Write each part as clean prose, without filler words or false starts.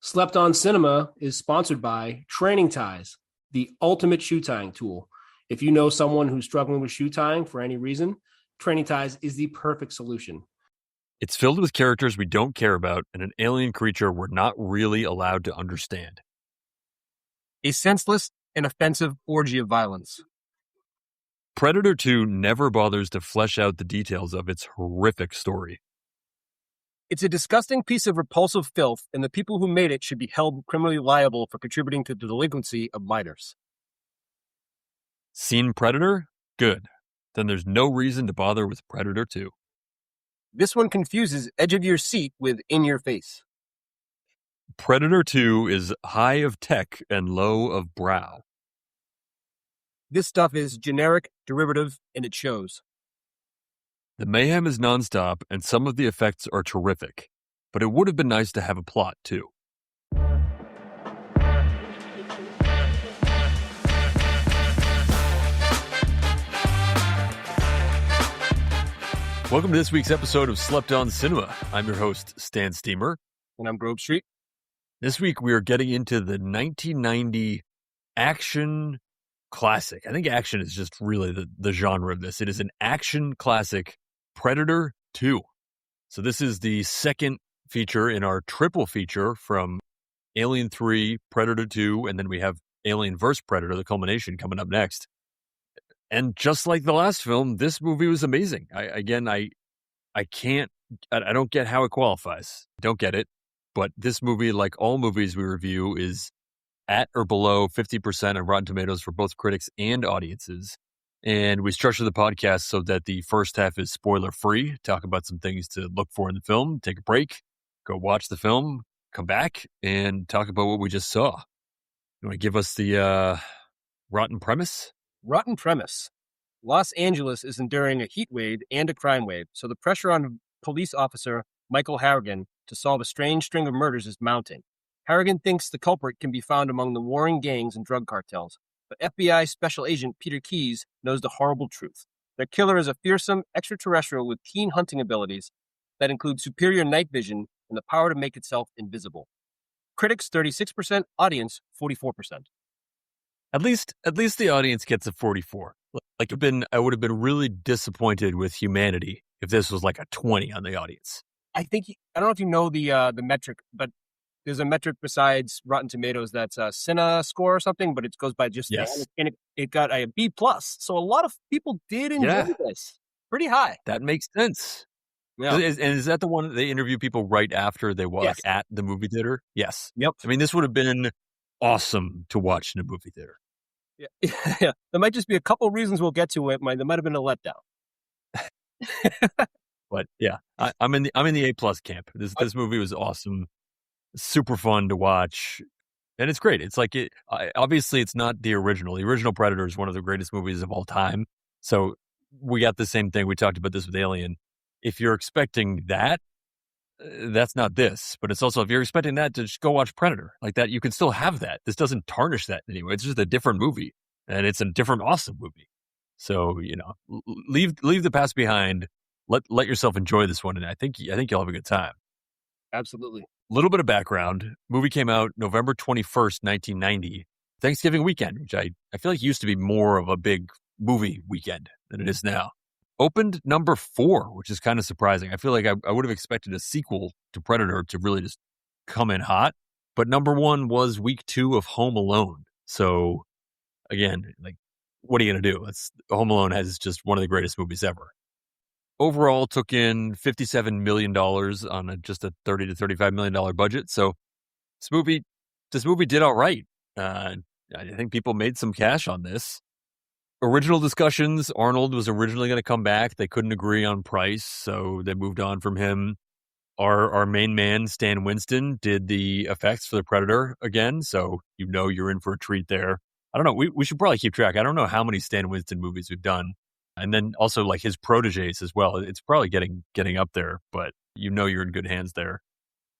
Slept on Cinema is sponsored by Training Ties, the ultimate shoe tying tool. If you know someone who's struggling with shoe tying for any reason, Training Ties is the perfect solution. It's filled with characters we don't care about and an alien creature we're not really allowed to understand. A senseless and offensive orgy of violence. Predator 2 never bothers to flesh out the details of its horrific story. It's a disgusting piece of repulsive filth, and the people who made it should be held criminally liable for contributing to the delinquency of minors. Seen Predator? Good. Then there's no reason to bother with Predator 2. This one confuses edge of your seat with in your face. Predator 2 is high of tech and low of brow. This stuff is generic, derivative, and it shows. The mayhem is nonstop, and some of the effects are terrific, but it would have been nice to have a plot, too. Welcome to this week's episode of Slept on Cinema. I'm your host, Stan Steamer. And I'm GrobeStreet. This week we are getting into the 1990 action classic. I think action is just really the genre of this. It is an action classic, Predator 2. So this is the second feature in our triple feature from Alien 3, Predator 2, and then we have Alien vs. Predator, the culmination, coming up next. And just like the last film, this movie was amazing. I don't get how it qualifies. Don't get it. But this movie, like all movies we review, is at or below 50% on Rotten Tomatoes for both critics and audiences. And we structure the podcast so that the first half is spoiler-free, talk about some things to look for in the film, take a break, go watch the film, come back, and talk about what we just saw. You want to give us the rotten premise? Rotten premise. Los Angeles is enduring a heat wave and a crime wave, so the pressure on police officer Michael Harrigan to solve a strange string of murders is mounting. Harrigan thinks the culprit can be found among the warring gangs and drug cartels, but FBI Special Agent Peter Keyes knows the horrible truth. Their killer is a fearsome extraterrestrial with keen hunting abilities that include superior night vision and the power to make itself invisible. Critics 36%, audience 44%. At least the audience gets a 44. Like I would have been really disappointed with humanity if this was like a 20 on the audience. I don't know if you know the metric, but there's a metric besides Rotten Tomatoes that's a Cine score or something, but it goes by just yes. And it got a B+. So a lot of people did enjoy this. Pretty high. That makes sense. Yeah. And is that the one that they interview people right after they walk Yes. at the movie theater? Yes. Yep. I mean, this would have been awesome to watch in a movie theater. Yeah. There might just be a couple of reasons we'll get to it. There might have been a letdown. But yeah, I'm in the A+ camp. This movie was awesome, super fun to watch, and it's great. It's like obviously it's not the original. The original Predator is one of the greatest movies of all time. So we got the same thing. We talked about this with Alien. If you're expecting that, that's not this. But it's also, if you're expecting that, to just go watch Predator. Like that, you can still have that. This doesn't tarnish that in any way. It's just a different movie, and it's a different awesome movie. So leave the past behind. Let yourself enjoy this one, and I think you'll have a good time. Absolutely. A little bit of background. Movie came out November 21st, 1990, Thanksgiving weekend, which I feel like used to be more of a big movie weekend than it is now. Opened number 4, which is kind of surprising. I feel like I would have expected a sequel to Predator to really just come in hot, but number 1 was week 2 of Home Alone. So again, like, what are you going to do? Home Alone has just one of the greatest movies ever. Overall, took in $57 million on just a $30 to $35 million budget. So this movie did all right. I think people made some cash on this. Original discussions, Arnold was originally going to come back. They couldn't agree on price, so they moved on from him. Our main man, Stan Winston, did the effects for the Predator again, so you're in for a treat there. I don't know. We should probably keep track. I don't know how many Stan Winston movies we've done. And then also like his proteges as well. It's probably getting up there, but you're in good hands there.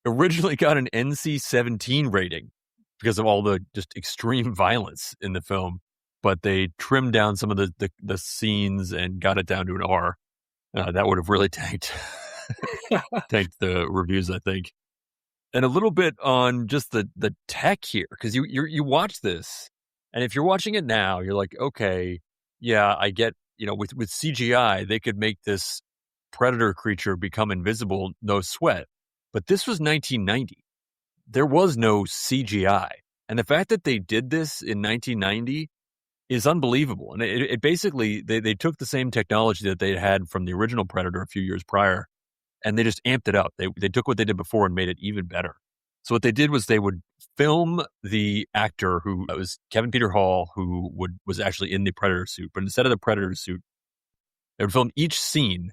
Originally got an NC-17 rating because of all the just extreme violence in the film, but they trimmed down some of the scenes and got it down to an R. That would have really tanked the reviews, I think. And a little bit on just the tech here, because you watch this, and if you're watching it now, you're like, okay, yeah, I get, with CGI, they could make this predator creature become invisible, no sweat. But this was 1990. There was no CGI. And the fact that they did this in 1990 is unbelievable. And it basically, they took the same technology that they had from the original Predator a few years prior, and they just amped it up. They took what they did before and made it even better. So what they did was they would film the actor who was Kevin Peter Hall, who was actually in the Predator suit, but instead of the Predator suit, they would film each scene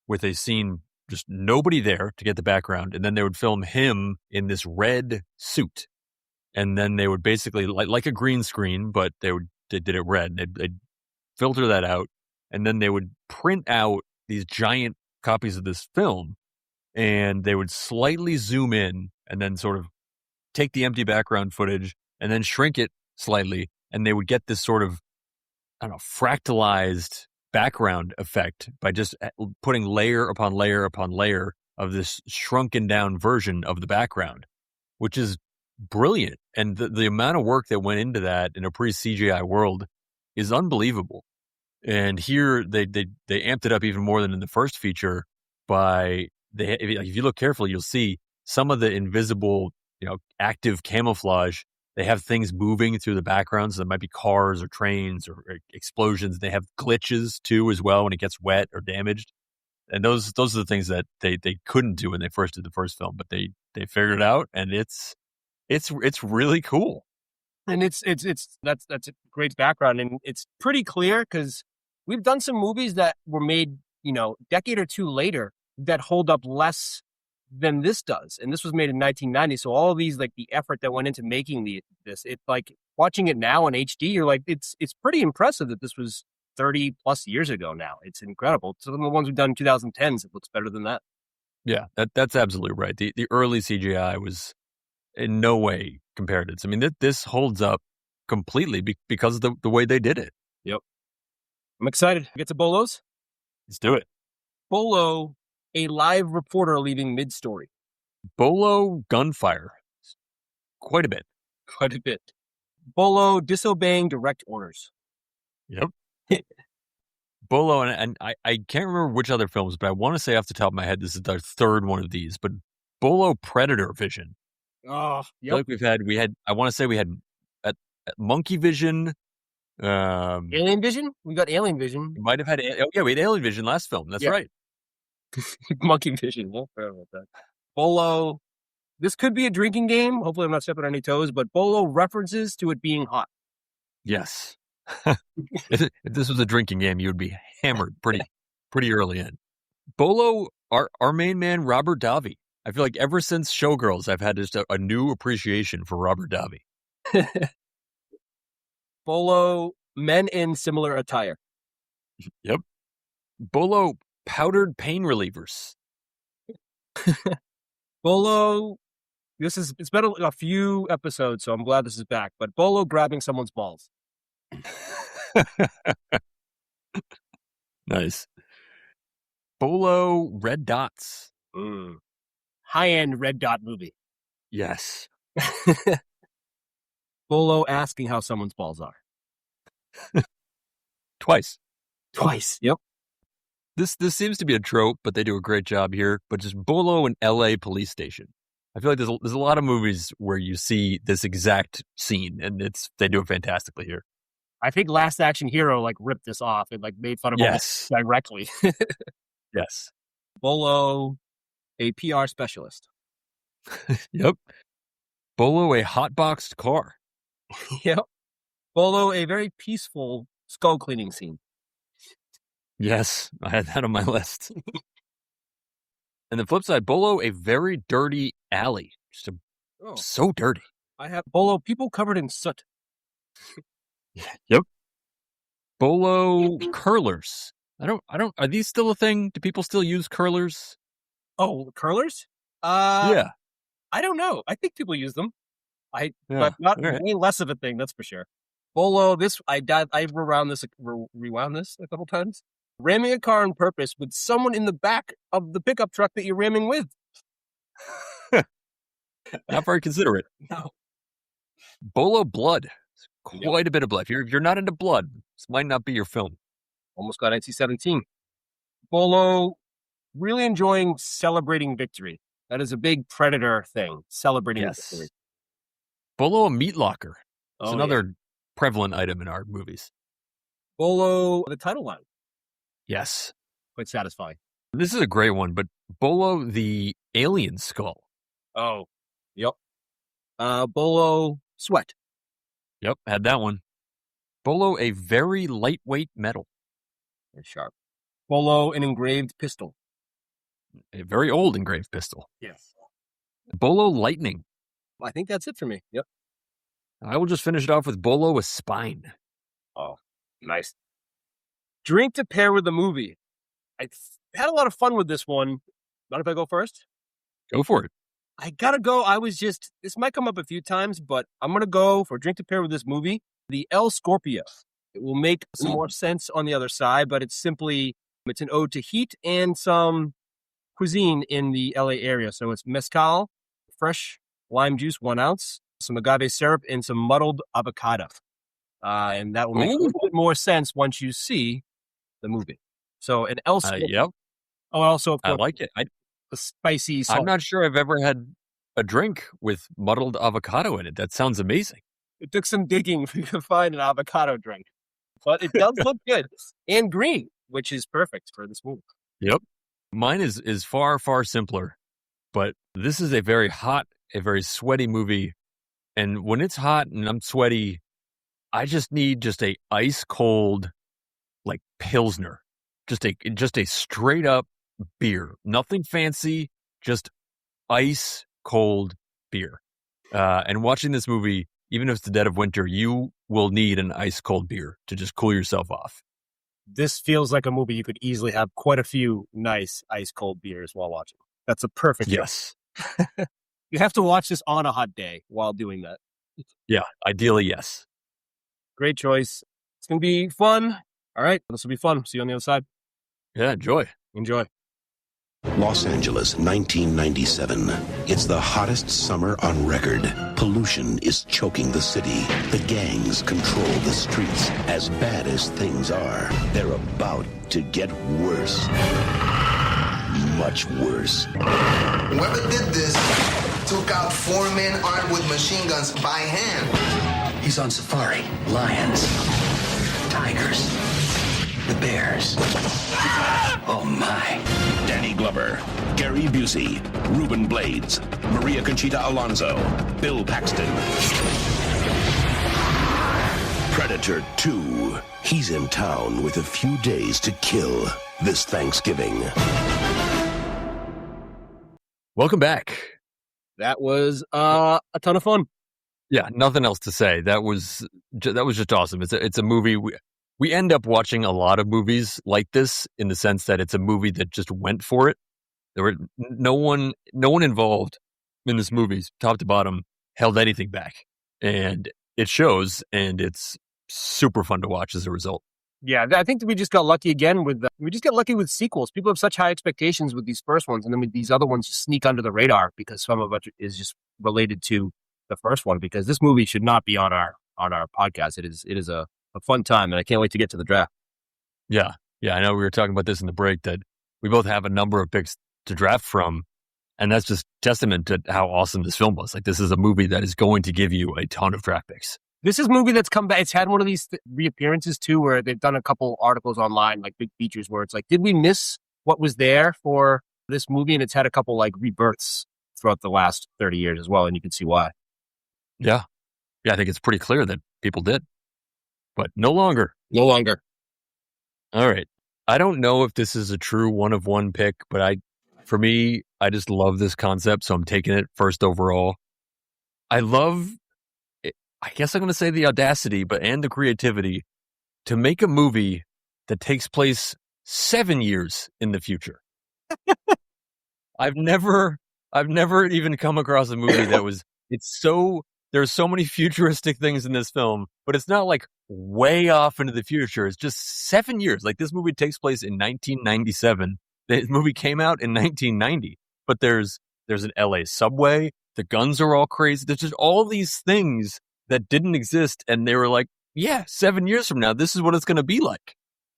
with a scene just nobody there to get the background, and then they would film him in this red suit, and then they would basically like a green screen, but they did it red. They'd filter that out, and then they would print out these giant copies of this film, and they would slightly zoom in and then sort of take the empty background footage and then shrink it slightly, and they would get this sort of, I don't know, fractalized background effect by just putting layer upon layer upon layer of this shrunken down version of the background, which is brilliant. And the amount of work that went into that in a pre-CGI world is unbelievable. And here they amped it up even more than in the first feature by if you look carefully, you'll see some of the invisible, active camouflage. They have things moving through the background, so there might be cars or trains or explosions. They have glitches too as well when it gets wet or damaged. And those are the things that they couldn't do when they first did the first film, but they figured it out, and it's really cool. And that's a great background, and it's pretty clear because we've done some movies that were made, a decade or two later that hold up less than this does. And this was made in 1990. So all of these, like the effort that went into making this, it's like watching it now in HD, you're like, it's pretty impressive that this was 30 plus years ago now. It's incredible. Some of the ones we've done in 2010s, it looks better than that. Yeah, that's absolutely right. The early CGI was in no way compared to this. I mean, this holds up completely because of the way they did it. Yep. I'm excited. Get to Bolos? Let's do it. Bolo, a live reporter leaving mid-story. Bolo gunfire. Quite a bit. Quite a bit. Bolo disobeying direct orders. Yep. Bolo, and I can't remember which other films, but I want to say off the top of my head, this is the third one of these, but Bolo Predator Vision. Oh, yep. I feel like we had, I want to say we had at Monkey Vision. Alien Vision? We got Alien Vision. We might have had, we had Alien Vision last film. That's right. Monkey Vision. Well, fair about that. Bolo. This could be a drinking game. Hopefully I'm not stepping on any toes, but Bolo references to it being hot. Yes. If this was a drinking game, you would be hammered pretty early in. Bolo, our main man, Robert Davi. I feel like ever since Showgirls, I've had just a new appreciation for Robert Davi. Bolo, men in similar attire. Yep. Bolo, powdered pain relievers. Bolo, it's been a few episodes, so I'm glad this is back, but Bolo grabbing someone's balls. Nice. Bolo, red dots. High-end red dot movie. Yes. Bolo asking how someone's balls are. Twice. Yep. This seems to be a trope, but they do a great job here. But just Bolo and L.A. police station. I feel like there's a lot of movies where you see this exact scene, and they do it fantastically here. I think Last Action Hero ripped this off and made fun of it directly. Yes. Bolo, a PR specialist. Yep. Bolo, a hotboxed car. Yep. Bolo, a very peaceful skull cleaning scene. Yes, I had that on my list. And the flip side, Bolo, a very dirty alley. So dirty. I have Bolo, people covered in soot. Yep. Bolo curlers. Are these still a thing? Do people still use curlers? Oh, curlers? Yeah. I don't know. I think people use them. But not any less of a thing, that's for sure. Bolo, I rewound this a couple times. Ramming a car on purpose with someone in the back of the pickup truck that you're ramming with. Not very considerate. No. Bolo Blood. Quite a bit of blood. If you're not into blood, this might not be your film. Almost got NC-17. Bolo, really enjoying celebrating victory. That is a big Predator thing, celebrating victory. Bolo a meat locker. It's Oh, another prevalent item in our movies. Bolo, the title line. Yes. Quite satisfying. This is a great one, but Bolo the alien skull. Oh, yep. Bolo, sweat. Yep, had that one. Bolo a very lightweight metal. Very sharp. Bolo, an engraved pistol. A very old engraved pistol. Yes. Bolo lightning. I think that's it for me. Yep. I will just finish it off with Bolo a spine. Oh, nice. Drink to pair with the movie. I had a lot of fun with this one. Not if I go first? Go for it. I gotta go. This might come up a few times, but I'm gonna go for drink to pair with this movie, the El Scorpio. It will make some more sense on the other side, but it's an ode to heat and some cuisine in the LA area. So it's mezcal, fresh lime juice, 1 ounce, some agave syrup, and some muddled avocado. And that will make a little bit more sense once you see the movie. So an El Scorpio. Yep. Oh, also, of course, I like it. the spicy salt. I'm not sure I've ever had a drink with muddled avocado in it. That sounds amazing. It took some digging for you to find an avocado drink, but it does look good. And green, which is perfect for this movie. Yep. Mine is far, far simpler, but this is a very hot, a very sweaty movie. And when it's hot and I'm sweaty, I just need a ice cold, like Pilsner, just a straight up beer, nothing fancy, just ice cold beer. And watching this movie, even if it's the dead of winter, you will need an ice cold beer to just cool yourself off. This feels like a movie you could easily have quite a few nice ice cold beers while watching. That's a perfect Yes. You have to watch this on a hot day while doing that. Yeah, ideally, yes. Great choice. It's going to be fun. All right, this will be fun. See you on the other side. Yeah, enjoy. Enjoy. Los Angeles, 1997. It's the hottest summer on record. Pollution is choking the city. The gangs control the streets. As bad as things are, they're about to get worse. Much worse. Whoever did this took out 4 men armed with machine guns by hand. He's on safari. Lions. Tigers. The bears. Oh, my. Danny Glover, Gary Busey, Ruben Blades, Maria Conchita Alonso, Bill Paxton. Predator 2. He's in town with a few days to kill this Thanksgiving. Welcome back. That was a ton of fun. Yeah, nothing else to say. That was just awesome. It's a movie. We end up watching a lot of movies like this in the sense that it's a movie that just went for it. There were no one involved in this movie, top to bottom, held anything back, and it shows. And it's super fun to watch as a result. Yeah, I think that we just got lucky again we just get lucky with sequels. People have such high expectations with these first ones, and then with these other ones just sneak under the radar because some of it is just related to the first one. Because this movie should not be on our podcast. It is a fun time, and I can't wait to get to the draft. Yeah. I know we were talking about this in the break that we both have a number of picks to draft from, and that's just testament to how awesome this film was. Like, this is a movie that is going to give you a ton of draft picks. This is a movie that's come back. It's had one of these reappearances too, where they've done a couple articles online, like big features, where it's like, did we miss what was there for this movie? And it's had a couple like rebirths throughout the last 30 years as well, and you can see why. Yeah, I think it's pretty clear that people did. But no longer. No longer. All right. I don't know if this is a true one of one pick, but for me, I just love this concept. So I'm taking it first overall. I guess I'm going to say the audacity, and the creativity to make a movie that takes place 7 years in the future. I've never even come across a movie that there's so many futuristic things in this film, but it's not like way off into the future. It's just 7 years. Like, this movie takes place in 1997. The movie came out in 1990, but there's an LA subway. The guns are all crazy. There's just all these things that didn't exist. And they were like, yeah, 7 years from now, this is what it's going to be like.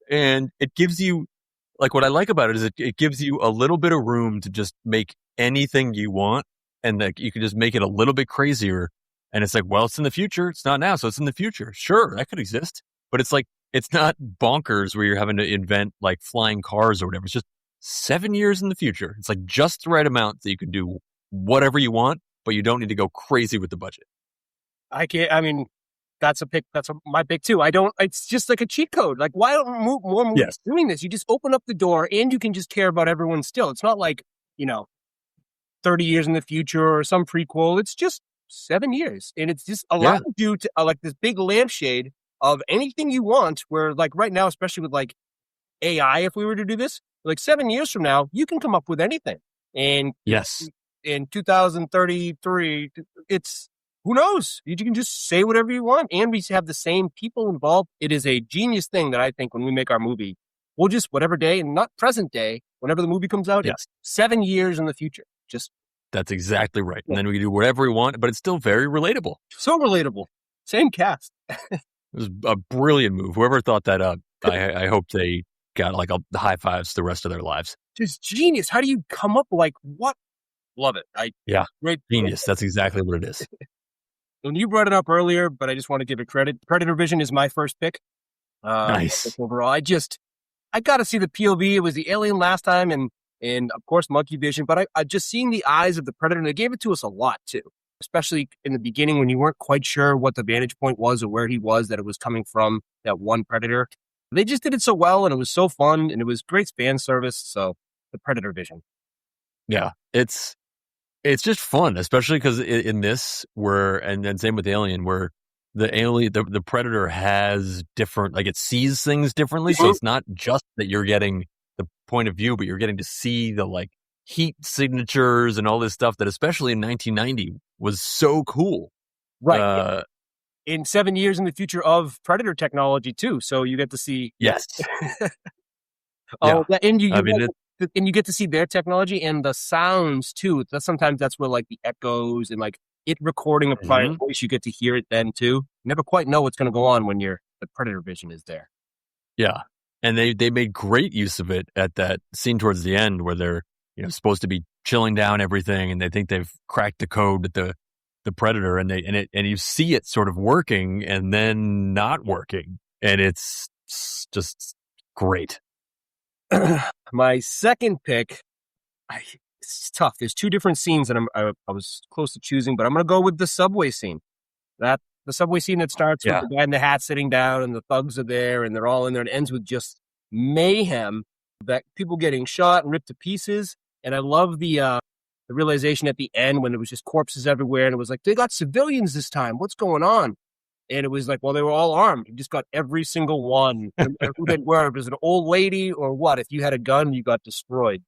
And it gives you, like, what I like about it is it gives you a little bit of room to just make anything you want. And like, you can just make it a little bit crazier. And it's like, well, it's in the future. It's not now. So it's in the future. Sure, that could exist. But it's like, it's not bonkers where you're having to invent like flying cars or whatever. It's just 7 years in the future. It's like just the right amount that you can do whatever you want, but you don't need to go crazy with the budget. That's my pick too. It's just like a cheat code. Like, why don't more movies doing this? You just open up the door and you can just care about everyone still. It's not like, 30 years in the future or some prequel. It's just 7 years. And it's just allowing you to like this big lampshade of anything you want, where like right now, especially with like AI, if we were to do this, like 7 years from now, you can come up with anything. And in 2033, it's, who knows? You can just say whatever you want. And we have the same people involved. It is a genius thing that I think when we make our movie, we'll just whatever day, and not present day, whenever the movie comes out, it's 7 years in the future. That's exactly right. And then we can do whatever we want, but it's still very relatable. So relatable. Same cast. It was a brilliant move. Whoever thought that up, I hope they got like the high fives the rest of their lives. Just genius. How do you come up like what? Love it. Great. Genius. That's exactly what it is. When you brought it up earlier, but I just want to give it credit. Predator Vision is my first pick. Nice. Overall, I got to see the POV. It was the alien last time, and of course monkey vision. But I just seeing the eyes of the predator, and they gave it to us a lot too, especially in the beginning when you weren't quite sure what the vantage point was or where he was, that it was coming from, that one predator. They just did it so well, and it was so fun, and it was great fan service. So the Predator Vision. Yeah, it's just fun, especially because in this, and then same with Alien, where the predator has different, like it sees things differently. So it's not just that you're getting the point of view, but you're getting to see the like heat signatures and all this stuff that, especially in 1990, was so cool. Right. In 7 years in the future of Predator technology too. So you get to see. Yes. And you get to see their technology and the sounds too. Sometimes that's where like the echoes and like it recording a prior voice, you get to hear it then too. You never quite know what's going to go on when the Predator Vision is there. Yeah. And they made great use of it at that scene towards the end where they're, supposed to be chilling down everything and they think they've cracked the code with the Predator and you see it sort of working and then not working. And it's just great. My second pick, it's tough. There's two different scenes that I was close to choosing, but I'm going to go with the subway scene. The subway scene that starts with the guy in the hat sitting down and the thugs are there and they're all in there and ends with just mayhem, that people getting shot and ripped to pieces. And I love the realization at the end when it was just corpses everywhere and it was like, they got civilians this time. What's going on? And it was like, well, they were all armed. You just got every single one. Who they were. If it was an old lady or what. If you had a gun, you got destroyed.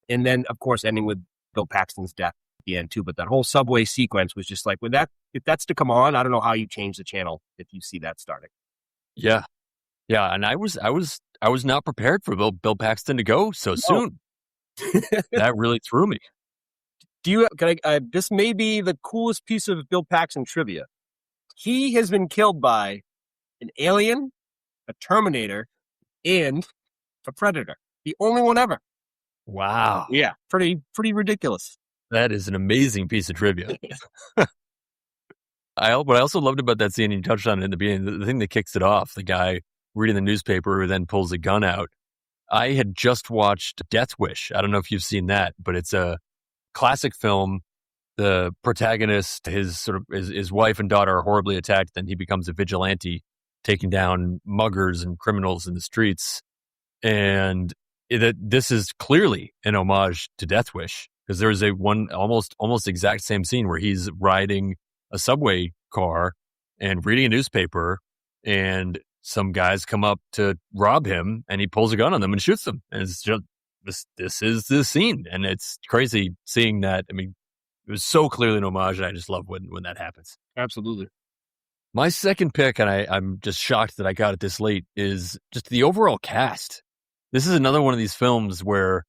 And then, of course, ending with Bill Paxton's death at the end, too. But that whole subway sequence was just like, if that's to come on, I don't know how you change the channel if you see that starting. Yeah. Yeah. And I was not prepared for Bill Paxton to go so soon. That really threw me. This may be the coolest piece of Bill Paxton trivia. He has been killed by an alien, a Terminator, and a Predator. The only one ever. Wow. Yeah. Pretty ridiculous. That is an amazing piece of trivia. What I also loved about that scene, and you touched on it in the beginning, the thing that kicks it off, the guy reading the newspaper who then pulls a gun out. I had just watched Death Wish. I don't know if you've seen that, but it's a classic film. The protagonist, his wife and daughter are horribly attacked, then he becomes a vigilante, taking down muggers and criminals in the streets. And this is clearly an homage to Death Wish, because there's one almost exact same scene where he's riding a subway car and reading a newspaper, and some guys come up to rob him, and he pulls a gun on them and shoots them. And it's just this is the scene, and it's crazy seeing that. I mean, it was so clearly an homage, and I just love when that happens. Absolutely. My second pick, and I'm just shocked that I got it this late, is just the overall cast. This is another one of these films where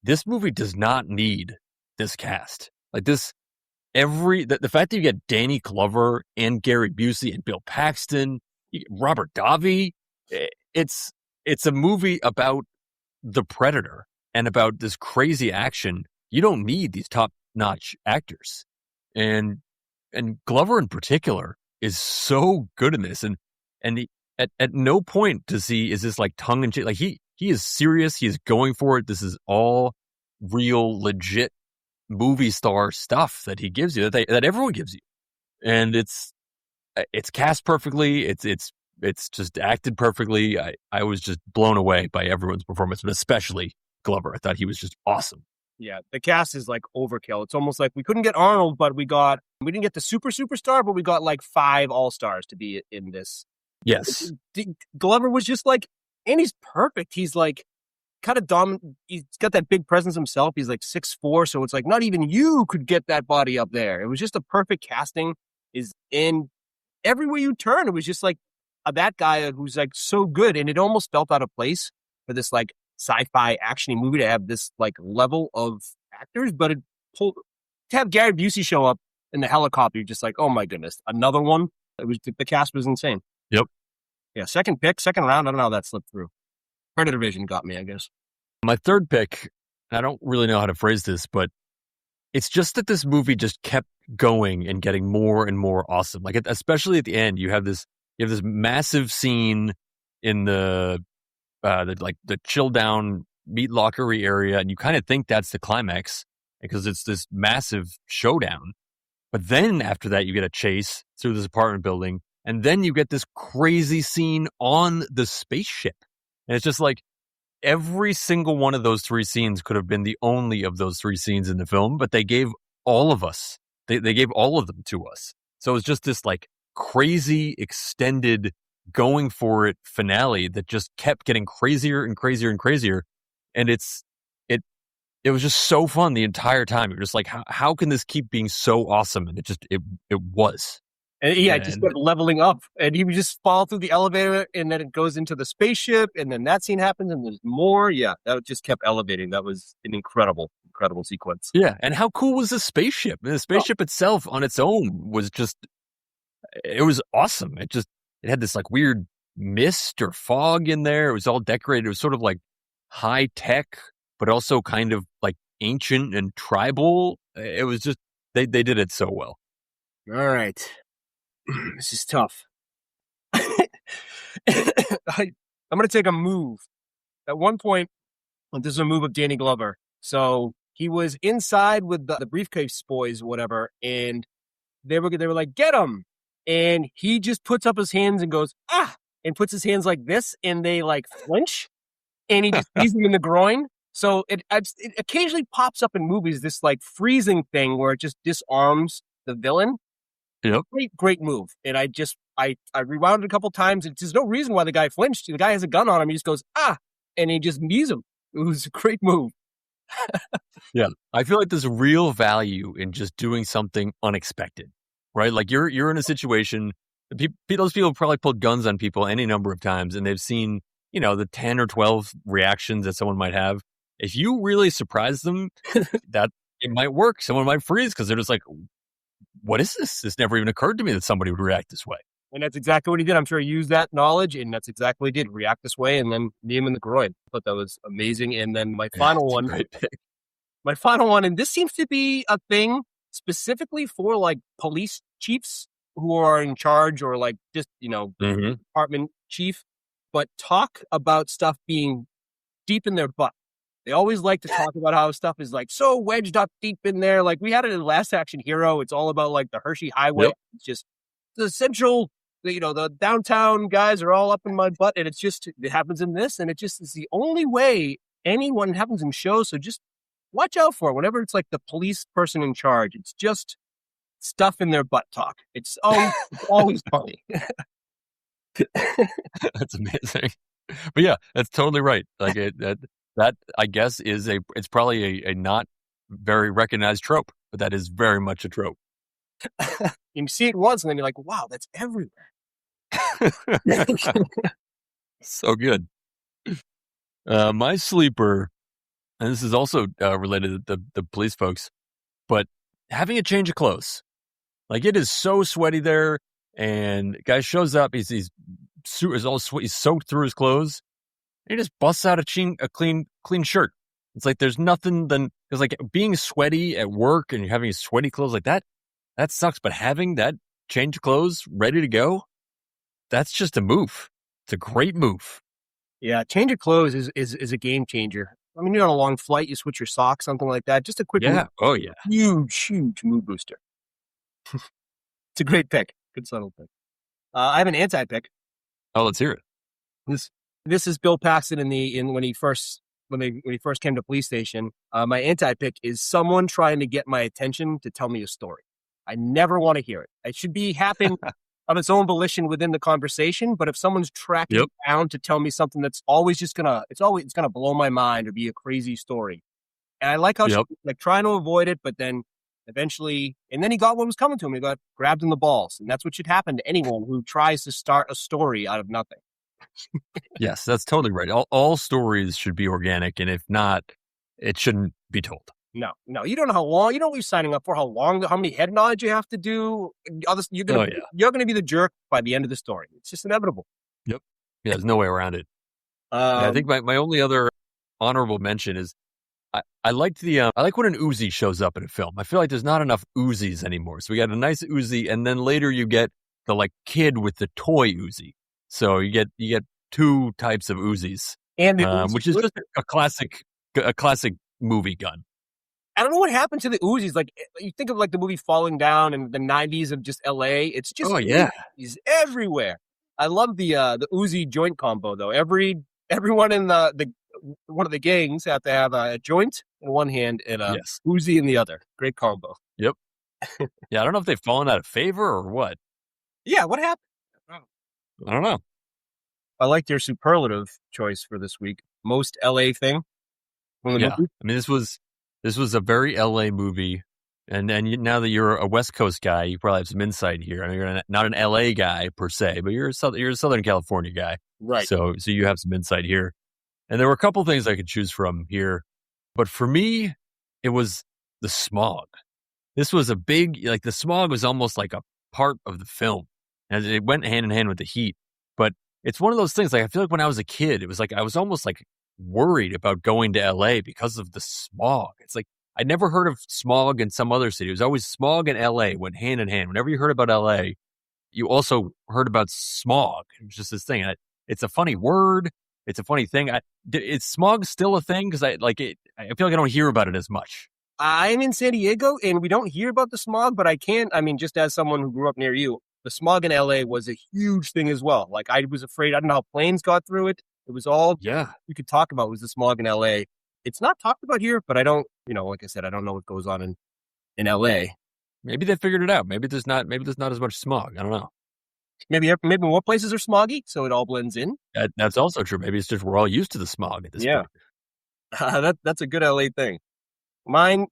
this movie does not need this cast. Like this, the fact that you get Danny Glover and Gary Busey and Bill Paxton, you get Robert Davi, it's a movie about the Predator and about this crazy action. You don't need these top-notch actors. And Glover in particular is so good in this. And at no point is this like tongue in cheek. Like he is serious. He is going for it. This is all real, legit movie star stuff that he gives you, that everyone gives you. And it's cast perfectly. It's just acted perfectly. I was just blown away by everyone's performance, but especially Glover. I thought he was just awesome. Yeah, the cast is like overkill. It's almost like we couldn't get Arnold, but we didn't get the superstar, but we got like 5 all-stars to be in this. Yes. Glover was just like, and he's perfect. He's like kind of dominant. He's got that big presence himself. He's like 6'4", so it's like not even you could get that body up there. It was just a perfect casting. And everywhere you turn, it was just like that guy who's like so good, and it almost felt out of place for this like sci-fi actiony movie to have this like level of actors, but to have Gary Busey show up in the helicopter, you're just like, oh my goodness, another one. It was the cast was insane. Yep. Yeah, second round. I don't know how that slipped through. Predator Vision got me, I guess. My third pick, I don't really know how to phrase this, but it's just that this movie just kept going and getting more and more awesome. Like especially at the end, you have this massive scene in the chill down meat lockery area, and you kind of think that's the climax because it's this massive showdown. But then after that, you get a chase through this apartment building, and then you get this crazy scene on the spaceship. And it's just like every single one of those 3 scenes could have been the only of those 3 scenes in the film, but they gave all of us, they gave all of them to us. So it was just this like crazy extended going for it finale that just kept getting crazier and crazier and crazier. And it was just so fun the entire time. You're just like, how can this keep being so awesome? And it was. And yeah, it just kept leveling up. And he would just fall through the elevator, and then it goes into the spaceship, and then that scene happens, and there's more. Yeah, that just kept elevating. That was an incredible sequence. Yeah, and how cool was the spaceship? The spaceship itself on its own was just, it was awesome. It had this like weird mist or fog in there. It was all decorated. It was sort of like high tech, but also kind of like ancient and tribal. It was just, they did it so well. All right. This is tough. I'm going to take a move. At one point, this is a move of Danny Glover. So he was inside with the briefcase boys, whatever, and they were like, get him. And he just puts up his hands and goes, ah, and puts his hands like this, and they like flinch, and he just sees them in the groin. So it occasionally pops up in movies, this like freezing thing where it just disarms the villain. Yep. Great move. And I rewound it a couple times. There's no reason why the guy flinched. The guy has a gun on him. He just goes, ah, and he just knees him. It was a great move. Yeah. I feel like there's real value in just doing something unexpected, right? Like you're in a situation, those people probably pulled guns on people any number of times, and they've seen, the 10 or 12 reactions that someone might have. If you really surprise them, that it might work. Someone might freeze because they're just like, what is this? This never even occurred to me that somebody would react this way. And that's exactly what he did. I'm sure he used that knowledge, and that's exactly what he did. React this way and then knee him in the groin. I thought that was amazing. And then my final one, and this seems to be a thing specifically for like police chiefs who are in charge, or like just, department chief, but talk about stuff being deep in their butt. They always like to talk about how stuff is like so wedged up deep in there. Like we had it in Last Action Hero. It's all about like the Hershey Highway. Yep. It's just the central, the downtown guys are all up in my butt. And it happens in this. And it just is the only way anyone happens in shows. So just watch out for it. Whenever it's like the police person in charge, it's just stuff in their butt talk. It's always funny. That's amazing. But yeah, that's totally right. Like that I guess it's probably a not very recognized trope, but that is very much a trope. You see it once and then you're like, wow, that's everywhere. So good. My sleeper, and this is also related to the police folks, but having a change of clothes. Like, it is so sweaty there, and guy shows up, he's all sweaty, he's soaked through his clothes, and he just busts out a clean shirt. It's like there's nothing because like being sweaty at work and you're having sweaty clothes like that sucks. But having that change of clothes ready to go, that's just a move. It's a great move. Yeah, change of clothes is a game changer. I mean, you're on a long flight, you switch your socks, something like that. Just a quick move. Oh, yeah. Huge mood booster. It's a great pick. Good subtle pick. I have an anti-pick. Oh, let's hear it. This is Bill Paxton when he first came to police station. My anti-pick is someone trying to get my attention to tell me a story. I never want to hear it. It should be happening of its own volition within the conversation. But if someone's tracking down to tell me something that's always it's gonna blow my mind or be a crazy story. And I like how she's like trying to avoid it, but then eventually, and then he got what was coming to him. He got grabbed in the balls. And that's what should happen to anyone who tries to start a story out of nothing. Yes, that's totally right. All stories should be organic, and if not, it shouldn't be told. No, you don't know how long. You know what you're signing up for. How many head nods you have to do. You're gonna be the jerk by the end of the story. It's just inevitable. Yep. Yeah, there's no way around it. I think my only other honorable mention is I liked I like when an Uzi shows up in a film. I feel like there's not enough Uzis anymore. So we got a nice Uzi, and then later you get the like kid with the toy Uzi. So you get two types of Uzis, and which is just a classic movie gun. I don't know what happened to the Uzis. Like, you think of like the movie Falling Down in the 90s of just LA. It's just Uzis everywhere. I love the Uzi joint combo though. Everyone in the one of the gangs have to have a joint in one hand and a Uzi in the other. Great combo. Yep. Yeah, I don't know if they've fallen out of favor or what. Yeah, what happened? I don't know. I liked your superlative choice for this week. Most LA thing. Movie? I mean, this was a very LA movie, and now that you're a West Coast guy, you probably have some insight here. I mean, you're not an LA guy per se, but you're a Southern California guy, right? So you have some insight here. And there were a couple things I could choose from here, but for me, it was the smog. This was a big, like the smog was almost like a part of the film, and it went hand in hand with the heat. But it's one of those things. Like I feel like when I was a kid, it was like I was almost like worried about going to LA because of the smog. It's like I never heard of smog in some other city. It was always smog in LA went hand in hand. Whenever you heard about LA, you also heard about smog. It was just this thing. It's a funny word. It's a funny thing. Is smog still a thing? Because I feel like I don't hear about it as much. I'm in San Diego and we don't hear about the smog, but I mean, just as someone who grew up near you, the smog in LA was a huge thing as well. Like I was afraid, I don't know how planes got through it. It was all you could talk about was the smog in LA. It's not talked about here, but I don't, like I said, I don't know what goes on in LA. Maybe they figured it out. Maybe there's not as much smog. I don't know. Maybe more places are smoggy, so it all blends in. That's also true. Maybe it's just we're all used to the smog at this point. That's a good LA thing. Mine,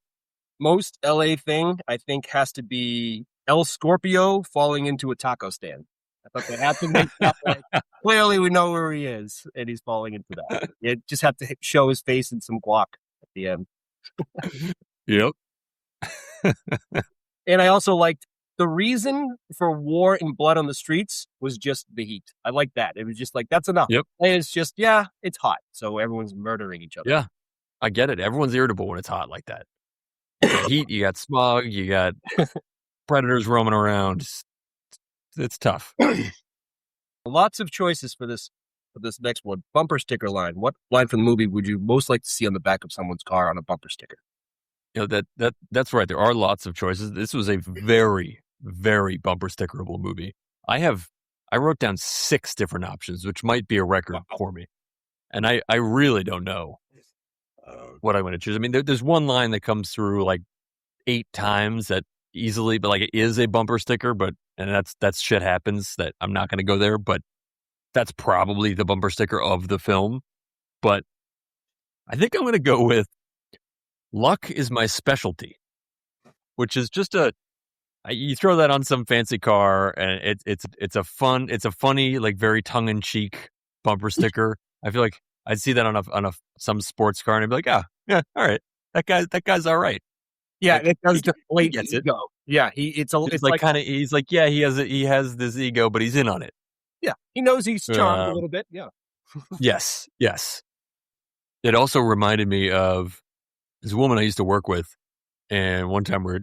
most LA thing, I think, has to be El Scorpio falling into a taco stand. I thought they had to make that like, clearly we know where he is, and he's falling into that. You just have to show his face and some guac at the end. Yep. And I also liked the reason for war and blood on the streets was just the heat. I like that. It was just like, that's enough. Yep. And it's just, it's hot. So everyone's murdering each other. Yeah, I get it. Everyone's irritable when it's hot like that. You got heat, you got smog, you got predators roaming around. It's tough. Lots of choices for this next one. Bumper sticker line. What line from the movie would you most like to see on the back of someone's car on a bumper sticker? That's right. There are lots of choices. This was a very, very bumper stickerable movie. I wrote down 6 different options, which might be a record for me. And I really don't know what I'm going to choose. I mean, there's one line that comes through like 8 times that easily, but like it is a bumper sticker, and that's shit happens that I'm not going to go there, but that's probably the bumper sticker of the film. But I think I'm going to go with luck is my specialty, which is just you throw that on some fancy car and it's a funny, like very tongue in cheek bumper sticker. I feel like I'd see that on some sports car and I'd be like, yeah, all right. That guy's all right. Yeah, Like, it does he deflate gets the it. ego. Yeah, it's like kind of, he's like, yeah, he has this ego, but he's in on it. yeah, he knows he's charmed a little bit. Yeah. Yes. It also reminded me of this woman I used to work with, and one time we were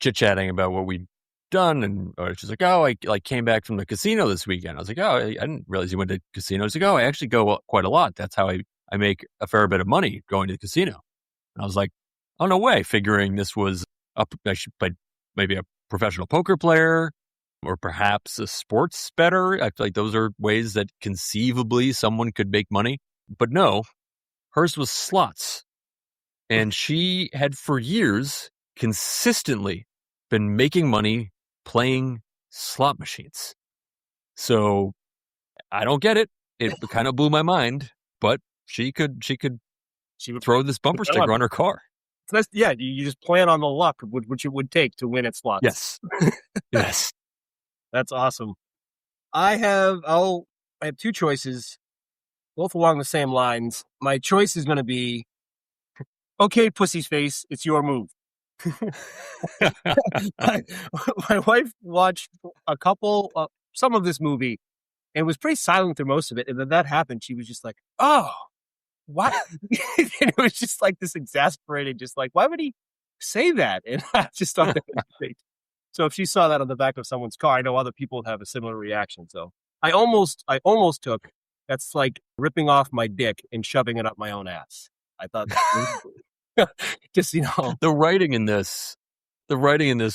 chit chatting about what we'd done, and she's like, "Oh, I came back from the casino this weekend." I was like, "Oh, I didn't realize you went to casinos." She's like, "Oh, I actually go quite a lot. That's how I make a fair bit of money going to the casino." And I was like, "Oh, no way!" Figuring this was I should play maybe a professional poker player or perhaps a sports bettor. I feel like those are ways that conceivably someone could make money, but no, hers was slots. And she had for years consistently been making money playing slot machines. So I don't get it. It kind of blew my mind, but she could would throw this bumper sticker on her car. Yeah, you just plan on the luck, which it would take to win at slots. Yes. Yes. That's awesome. I have two choices, both along the same lines. My choice is going to be, okay, pussy's face, it's your move. My wife watched some of this movie and was pretty silent through most of it. And then that happened. She was just like, oh, what? And it was just like this exasperating, just like, why would he say that? And I just thought that was great. So if she saw that on the back of someone's car, I know other people have a similar reaction. So I almost took, that's like ripping off my dick and shoving it up my own ass. I thought that was just, the writing in this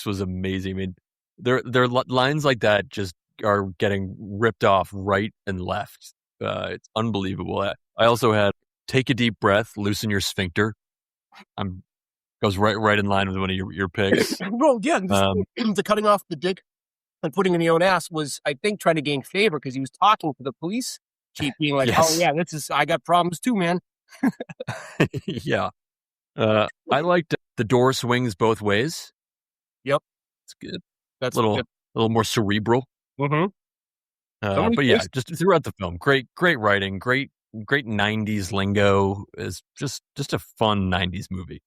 was amazing. I mean, there lines like that just are getting ripped off right and left. It's unbelievable. I also had take a deep breath, loosen your sphincter. Goes right in line with one of your picks. Well, yeah, the cutting off the dick and putting in the own ass was, I think, trying to gain favor because he was talking to the police chief, being like, yes. Oh yeah, I got problems too, man. Yeah. I liked the door swings both ways. Yep. It's good. That's a little more cerebral. Mm-hmm. But yeah, just throughout the film, great writing, great 90s lingo. Is just a fun 90s movie.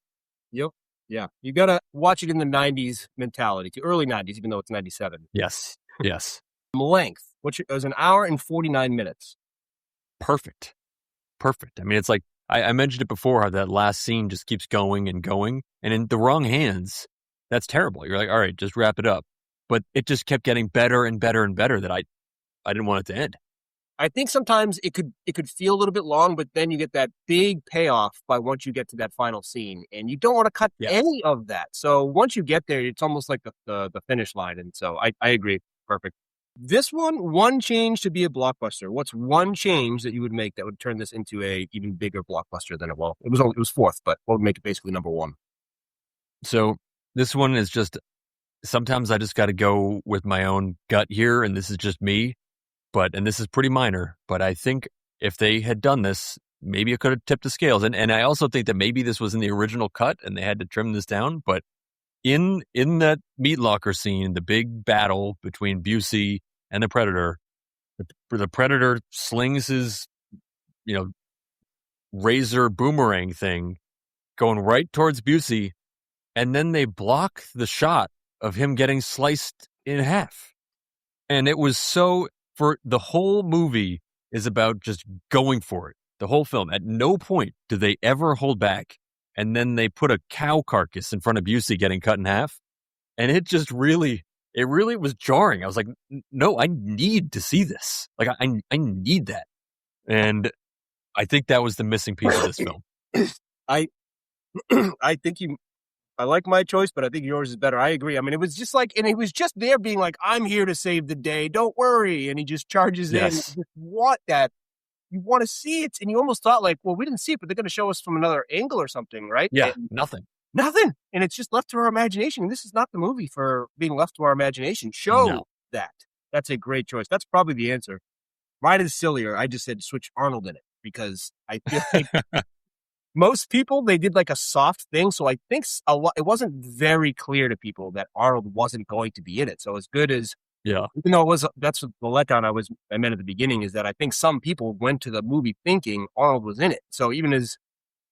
Yep. Yeah. You got to watch it in the 90s mentality, to early 90s, even though it's 97. Yes. Length, which was an hour and 49 minutes. Perfect. I mean, it's like, I mentioned it before, how that last scene just keeps going and going. And in the wrong hands, that's terrible. You're like, all right, just wrap it up. But it just kept getting better and better and better that I didn't want it to end. I think sometimes it could feel a little bit long, but then you get that big payoff by once you get to that final scene, and you don't want to cut any of that. So once you get there, it's almost like the finish line. And so I agree. Perfect. This one change to be a blockbuster. What's one change that you would make that would turn this into a even bigger blockbuster than it was? It was fourth, but what would make it basically number one? So this one is just, sometimes I just got to go with my own gut here, and this is just me. And this is pretty minor, but I think if they had done this, maybe it could have tipped the scales. And I also think that maybe this was in the original cut and they had to trim this down. But in that meat locker scene, the big battle between Busey and the Predator, the Predator slings his, razor boomerang thing going right towards Busey, and then they block the shot of him getting sliced in half. And it was so... For the whole movie is about just going for it. The whole film. At no point do they ever hold back. And then they put a cow carcass in front of Busey getting cut in half. And it really was jarring. I was like, no, I need to see this. Like, I need that. And I think that was the missing piece of this film. I think I like my choice, but I think yours is better. I agree. I mean, it was just like, and he was just there being like, I'm here to save the day. Don't worry. And he just charges in. You just want that. You want to see it. And you almost thought like, well, we didn't see it, but they're going to show us from another angle or something, right? Yeah, and nothing. And it's just left to our imagination. And this is not the movie for being left to our imagination. Show that. That's a great choice. That's probably the answer. Mine is sillier. I just said switch Arnold in it because I feel like most people, they did like a soft thing. So I think it wasn't very clear to people that Arnold wasn't going to be in it. So as good as, even though that's the letdown I meant at the beginning, is that I think some people went to the movie thinking Arnold was in it. So even no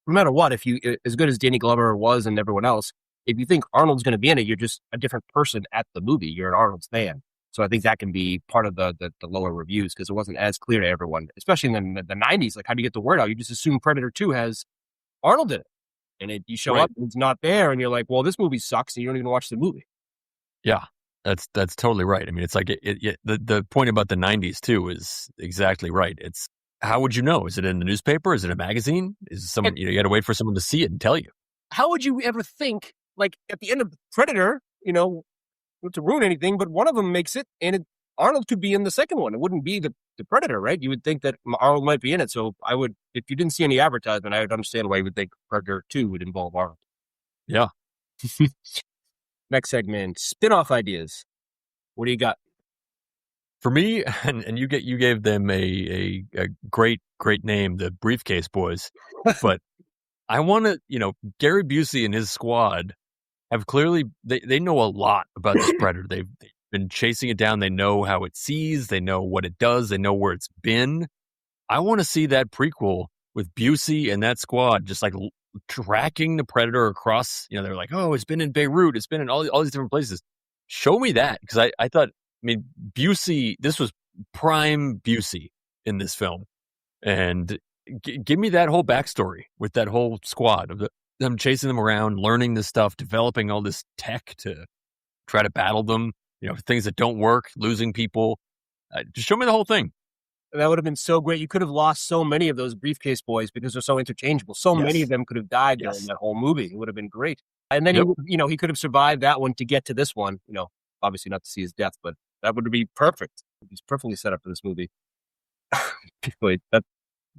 matter what, as good as Danny Glover was and everyone else, if you think Arnold's going to be in it, you're just a different person at the movie. You're an Arnold's fan. So I think that can be part of the lower reviews because it wasn't as clear to everyone, especially in the 90s. Like, how do you get the word out? You just assume Predator 2 has Arnold in it. And you show up and it's not there, and you're like, well, this movie sucks, and you don't even watch the movie. Yeah, that's totally right. I mean, it's like the point about the 90s, too, is exactly right. It's how would you know? Is it in the newspaper? Is it a magazine? Is it someone, you got to wait for someone to see it and tell you. How would you ever think, like, at the end of Predator, not to ruin anything, but one of them makes it, and Arnold could be in the second one. It wouldn't be the Predator, right? You would think that Arnold might be in it. So I would, if you didn't see any advertisement, I would understand why you would think Predator 2 would involve Arnold. Yeah. Next segment, spin-off ideas. What do you got? For me, and you gave them a great name, the Briefcase Boys, but I want to, Gary Busey and his squad have clearly, they know a lot about this Predator. They've been chasing it down. They know how it sees. They know what it does. They know where it's been. I want to see that prequel with Busey and that squad just like tracking the Predator across, they're like, oh, it's been in Beirut. It's been in all these different places. Show me that. Because I thought, Busey, this was prime Busey in this film. And give me that whole backstory with that whole squad of them chasing them around, learning this stuff, developing all this tech to try to battle them, things that don't work, losing people. Just show me the whole thing. That would have been so great. You could have lost so many of those Briefcase Boys because they're so interchangeable. So many of them could have died during that whole movie. It would have been great. And then, he could have survived that one to get to this one, obviously not to see his death, but that would be perfect. He's perfectly set up for this movie.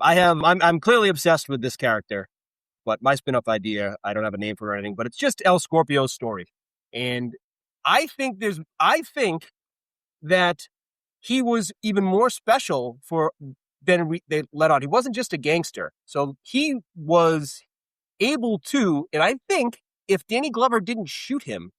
I'm clearly obsessed with this character, but my spin-off idea, I don't have a name for anything, but it's just El Scorpio's story. And I think that he was even more special than they let on. He wasn't just a gangster. So he was able to, and I think if Danny Glover didn't shoot him,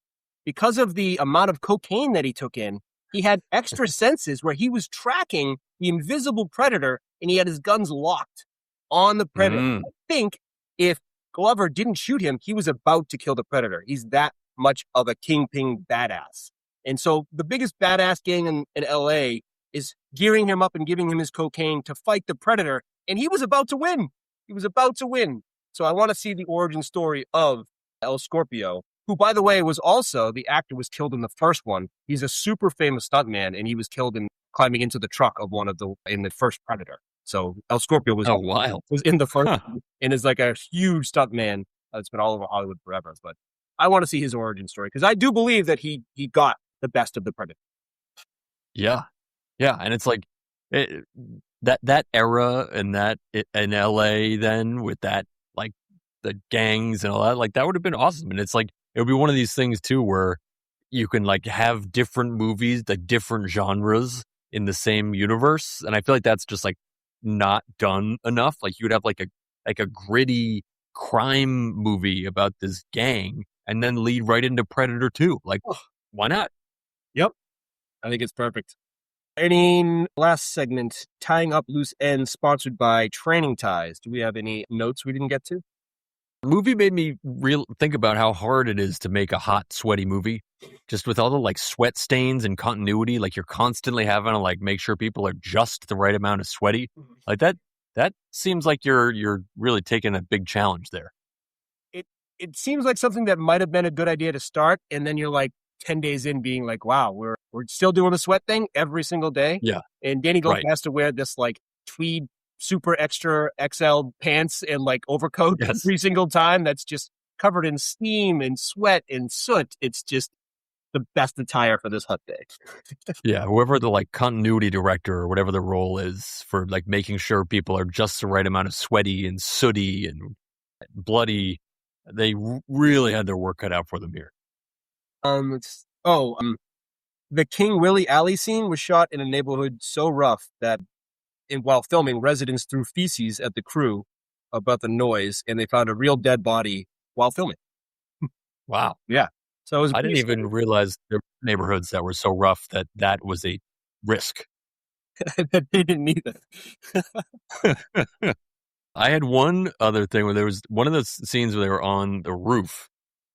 because of the amount of cocaine that he took in, he had extra senses where he was tracking the invisible Predator and he had his guns locked on the Predator. I think if Glover didn't shoot him, he was about to kill the Predator. He's that much of a kingpin badass. And so the biggest badass gang in LA is gearing him up and giving him his cocaine to fight the Predator. And he was about to win. So I want to see the origin story of El Scorpio, who, by the way, was also, the actor was killed in the first one. He's a super famous stuntman, and he was killed in climbing into the truck of in the first Predator. So El Scorpio was in the first and is like a huge stuntman that's been all over Hollywood forever. But I want to see his origin story because I do believe that he got the best of the Predator. Yeah. Yeah. And it's like that era and that in LA then with that, like the gangs and all that, like that would have been awesome. And it's like, it would be one of these things too, where you can like have different movies, like different genres in the same universe. And I feel like that's just like not done enough. Like you would have like a gritty crime movie about this gang and then lead right into Predator 2. Like, why not? Yep. I think it's perfect. Any last segment, tying up loose ends, sponsored by Training Ties. Do we have any notes we didn't get to? The movie made me think about how hard it is to make a hot, sweaty movie. Just with all the like sweat stains and continuity, like you're constantly having to like make sure people are just the right amount of sweaty. Like that seems like you're really taking a big challenge there. It seems like something that might have been a good idea to start, and then you're like 10 days in being like, wow, we're still doing the sweat thing every single day. Yeah. And Danny Glover has to wear this like tweed super extra XL pants and like overcoat every single time that's just covered in steam and sweat and soot. It's just the best attire for this hot day. Yeah, whoever the like continuity director or whatever the role is for like making sure people are just the right amount of sweaty and sooty and bloody, they really had their work cut out for them here. The King Willie Alley scene was shot in a neighborhood so rough that while filming, residents threw feces at the crew about the noise, and they found a real dead body while filming. Wow. Yeah. So I didn't even realize there were neighborhoods that were so rough that was a risk. They didn't either. I had one other thing where there was one of the scenes where they were on the roof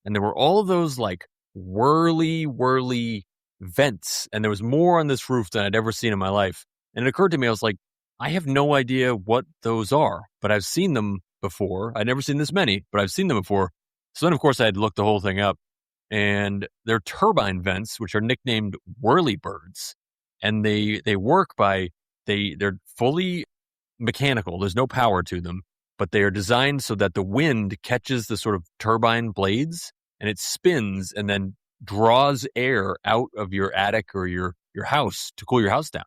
and there were all of those like whirly vents, and there was more on this roof than I'd ever seen in my life. And it occurred to me, I was like, I have no idea what those are, but I've seen them before. I'd never seen this many, but I've seen them before. So then, of course, I had looked the whole thing up, and they're turbine vents, which are nicknamed whirlybirds, and they work by they're fully mechanical. There's no power to them, but they are designed so that the wind catches the sort of turbine blades, and it spins and then draws air out of your attic or your house to cool your house down.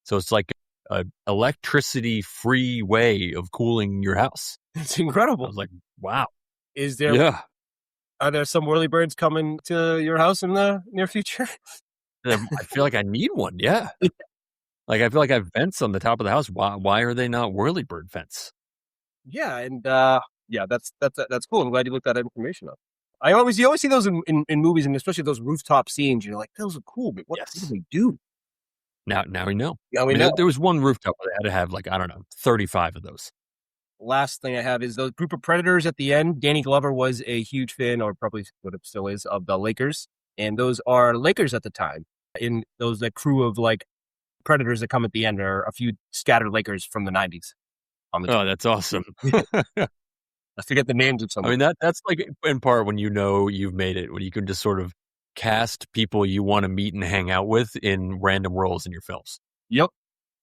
So it's like an electricity-free way of cooling your house. It's incredible. I was like, wow. Are there some whirlybirds coming to your house in the near future? I feel like I need one. Yeah. Like, I feel like I have vents on the top of the house. Why are they not whirlybird vents? Yeah. And that's cool. I'm glad you looked that information up. You always see those in movies, and especially those rooftop scenes. You're like, those are cool, but what do they do? Now we know. Now we know. There was one rooftop where they had to have 35 of those. Last thing I have is those group of predators at the end. Danny Glover was a huge fan, or probably still is, of the Lakers. And those are Lakers at the time. In those crew of predators that come at the end are a few scattered Lakers from the 90s. Oh, that's awesome. I forget the names of some. I mean, that's in part when you've made it, when you can just sort of cast people you want to meet and hang out with in random roles in your films. Yep,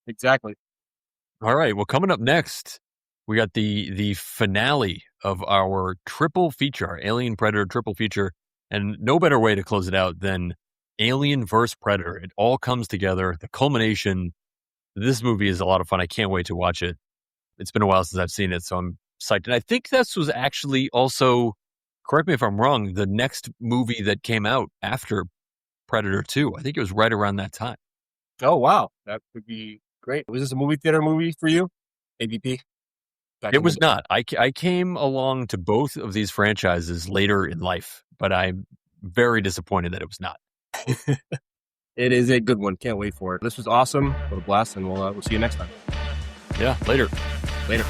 exactly. All right. Well, coming up next, we got the finale of our triple feature, our Alien Predator triple feature, and no better way to close it out than Alien vs. Predator. It all comes together. The culmination. This movie is a lot of fun. I can't wait to watch it. It's been a while since I've seen it, so I'm psyched. And I think this was actually also, correct me if I'm wrong, the next movie that came out after Predator 2. I think it was right around that time. Oh, wow. That would be great. Was this a movie theater movie for you? AVP? It was not. I came along to both of these franchises later in life, but I'm very disappointed that it was not. It is a good one. Can't wait for it. This was awesome. What a blast, and we'll see you next time. Yeah, later. Later.